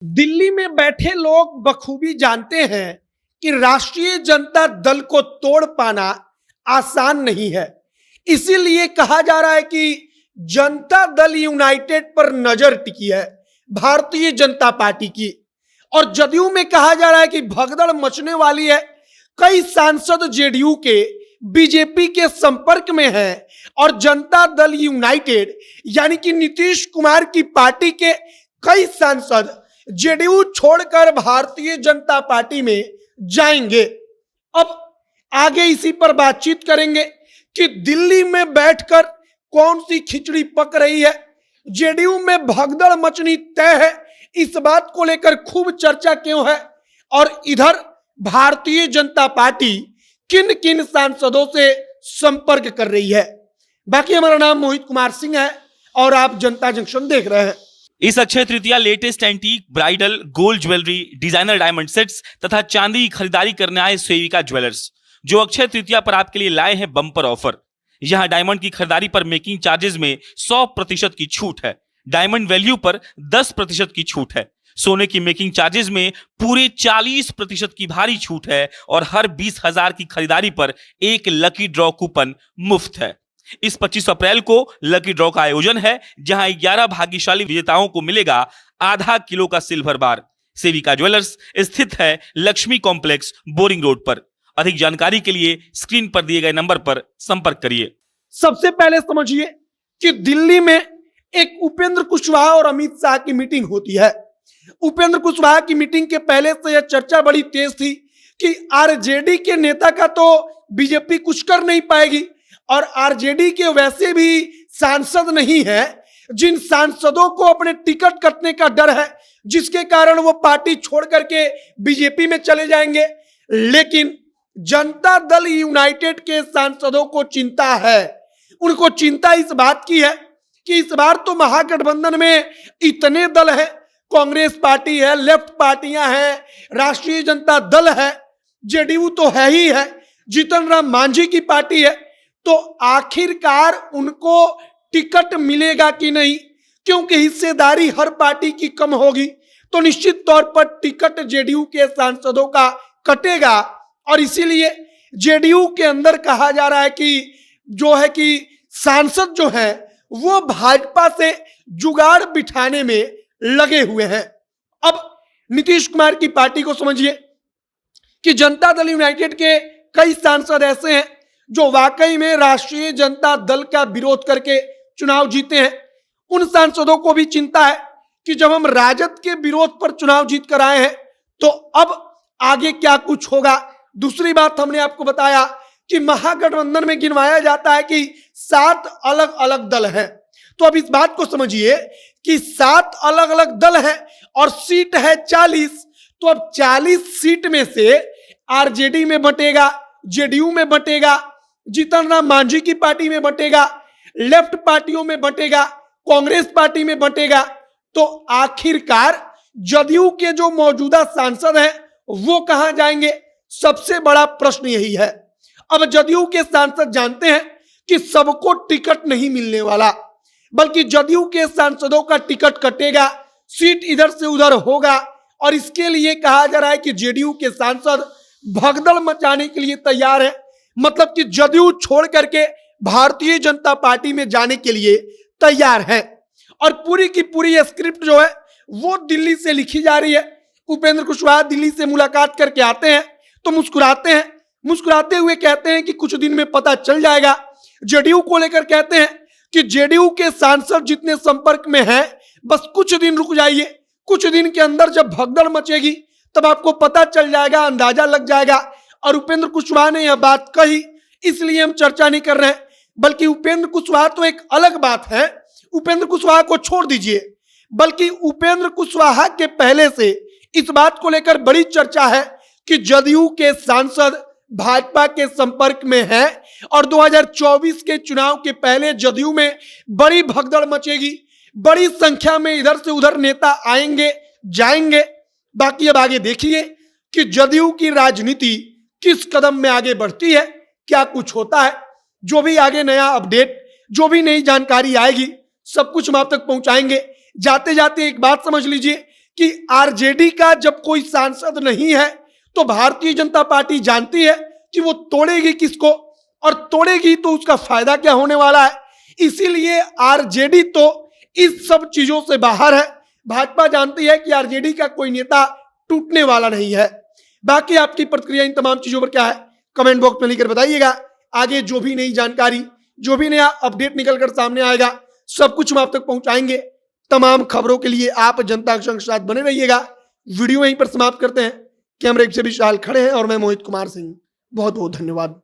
दिल्ली में बैठे लोग बखूबी जानते हैं कि राष्ट्रीय जनता दल को तोड़ पाना आसान नहीं है। इसीलिए कहा जा रहा है कि जनता दल यूनाइटेड पर नजर टिकी है भारतीय जनता पार्टी की। और जदयू में कहा जा रहा है कि भगदड़ मचने वाली है। कई सांसद जेडीयू के बीजेपी के संपर्क में हैं और जनता दल यूनाइटेड यानी कि नीतीश कुमार की पार्टी के कई सांसद जेडीयू छोड़कर भारतीय जनता पार्टी में जाएंगे। अब आगे इसी पर बातचीत करेंगे कि दिल्ली में बैठकर कौन सी खिचड़ी पक रही है, जेडीयू में भगदड़ मचनी तय है, इस बात को लेकर खूब चर्चा क्यों है और इधर भारतीय जनता पार्टी किन किन सांसदों से संपर्क कर रही है। बाकी हमारा नाम मोहित कुमार सिंह है और आप जनता जंक्शन देख रहे हैं। इस Akshaya Tritiya latest antique bridal gold jewellery designer diamond sets तथा चांदी की खरीदारी करने आए सेविका ज्वेलर्स जो अक्षय तृतीया पर आपके लिए लाए हैं बम्पर ऑफर। यहां डायमंड की खरीदारी पर मेकिंग चार्जेस में 100% की छूट है, डायमंड वैल्यू पर 10% की छूट है, सोने की मेकिंग चार्जेस में पूरे 40% की भारी छूट है और हर 20,000 की खरीदारी पर एक लकी ड्रॉ कूपन मुफ्त है। इस 25 अप्रैल को लकी ड्रॉ का आयोजन है जहां 11 भाग्यशाली विजेताओं को मिलेगा आधा किलो का सिल्वर बार। सेविका ज्वेलर्स स्थित है लक्ष्मी कॉम्प्लेक्स बोरिंग रोड पर। अधिक जानकारी के लिए स्क्रीन पर दिए गए नंबर पर संपर्क करिए। सबसे पहले समझिए कि दिल्ली में एक उपेंद्र कुशवाहा और अमित शाह की मीटिंग होती है। उपेंद्र कुशवाहा की मीटिंग के पहले से यह चर्चा बड़ी तेज थी कि आरजेडी के नेता का तो बीजेपी कुछ कर नहीं पाएगी और आरजेडी के वैसे भी सांसद नहीं है जिन सांसदों को अपने टिकट कटने का डर है, जिसके कारण वो पार्टी छोड़ करके बीजेपी में चले जाएंगे। लेकिन जनता दल यूनाइटेड के सांसदों को चिंता है। उनको चिंता इस बात की है कि इस बार तो महागठबंधन में इतने दल हैं, कांग्रेस पार्टी है, लेफ्ट पार्टियां हैं, राष्ट्रीय जनता दल है, जेडीयू तो है ही है, जीतन राम मांझी की पार्टी है, तो आखिरकार उनको टिकट मिलेगा कि नहीं, क्योंकि हिस्सेदारी हर पार्टी की कम होगी तो निश्चित तौर पर टिकट जेडीयू के सांसदों का कटेगा। और इसीलिए जेडीयू के अंदर कहा जा रहा है कि सांसद जो है वो भाजपा से जुगाड़ बिठाने में लगे हुए हैं। अब नीतीश कुमार की पार्टी को समझिए कि जनता दल यूनाइटेड के कई सांसद ऐसे हैं जो वाकई में राष्ट्रीय जनता दल का विरोध करके चुनाव जीते हैं। उन सांसदों को भी चिंता है कि जब हम राजद के विरोध पर चुनाव जीत कर आए हैं तो अब आगे क्या कुछ होगा। दूसरी बात हमने आपको बताया कि महागठबंधन में गिनवाया जाता है कि 7 अलग अलग दल हैं। तो अब इस बात को समझिए कि 7 अलग अलग दल हैं और सीट है 40। तो अब 40 सीट में से आरजेडी में बटेगा, जेडीयू में बटेगा, जीतन राम मांझी की पार्टी में बटेगा, लेफ्ट पार्टियों में बटेगा, कांग्रेस पार्टी में बटेगा। तो आखिरकार जदयू के जो मौजूदा सांसद हैं वो कहां जाएंगे, सबसे बड़ा प्रश्न यही है। अब जदयू के सांसद जानते हैं कि सबको टिकट नहीं मिलने वाला, बल्कि जदयू के सांसदों का टिकट कटेगा, सीट इधर से उधर होगा और इसके लिए कहा जा रहा है कि जेडीयू के सांसद भगदड़ मचाने के लिए तैयार है। मतलब कि जदयू छोड़ करके भारतीय जनता पार्टी में जाने के लिए तैयार है और पूरी की पूरी स्क्रिप्ट जो है वो दिल्ली से लिखी जा रही है। उपेंद्र कुशवाहा दिल्ली से मुलाकात करके आते हैं तो मुस्कुराते हैं, मुस्कुराते हुए कहते हैं कि कुछ दिन में पता चल जाएगा। जेडीयू को लेकर कहते हैं कि जेडीयू के सांसद जितने संपर्क में हैं बस कुछ दिन रुक जाइए, कुछ दिन के अंदर जब भगदड़ मचेगी तब आपको पता चल जाएगा, अंदाजा लग जाएगा। और उपेंद्र कुशवाहा ने यह बात कही, इसलिए हम चर्चा नहीं कर रहे हैं। बल्कि उपेंद्र कुशवाहा तो एक अलग बात है, उपेंद्र कुशवाहा को छोड़ दीजिए, बल्कि उपेंद्र कुशवाहा के पहले से इस बात को लेकर बड़ी चर्चा है कि जदयू के सांसद भाजपा के संपर्क में हैं और 2024 के चुनाव के पहले जदयू में बड़ी भगदड़ मचेगी, बड़ी संख्या में इधर से उधर नेता आएंगे जाएंगे। बाकी अब आगे देखिए कि जदयू की राजनीति किस कदम में आगे बढ़ती है, क्या कुछ होता है। जो भी आगे नया अपडेट, जो भी नई जानकारी आएगी सब कुछ हम आप तक पहुंचाएंगे। जाते जाते एक बात समझ लीजिए कि आरजेडी का जब कोई सांसद नहीं है तो भारतीय जनता पार्टी जानती है कि वो तोड़ेगी किसको, और तोड़ेगी तो उसका फायदा क्या होने वाला है। इसीलिए आरजेडी तो इस सब चीजों से बाहर है। भाजपा जानती है कि आरजेडी का कोई नेता टूटने वाला नहीं है। बाकी आपकी प्रतिक्रिया इन तमाम चीजों पर क्या है, कमेंट बॉक्स में लिखकर बताइएगा। आगे जो भी नई जानकारी, जो भी नया अपडेट निकलकर सामने आएगा, सब कुछ हम आप तक पहुंचाएंगे। तमाम खबरों के लिए आप जनता अक्षर के साथ बने रहिएगा। वीडियो यहीं पर समाप्त करते हैं। कैमरे से विशाल खड़े हैं और मैं मोहित कुमार सिंह। बहुत बहुत धन्यवाद।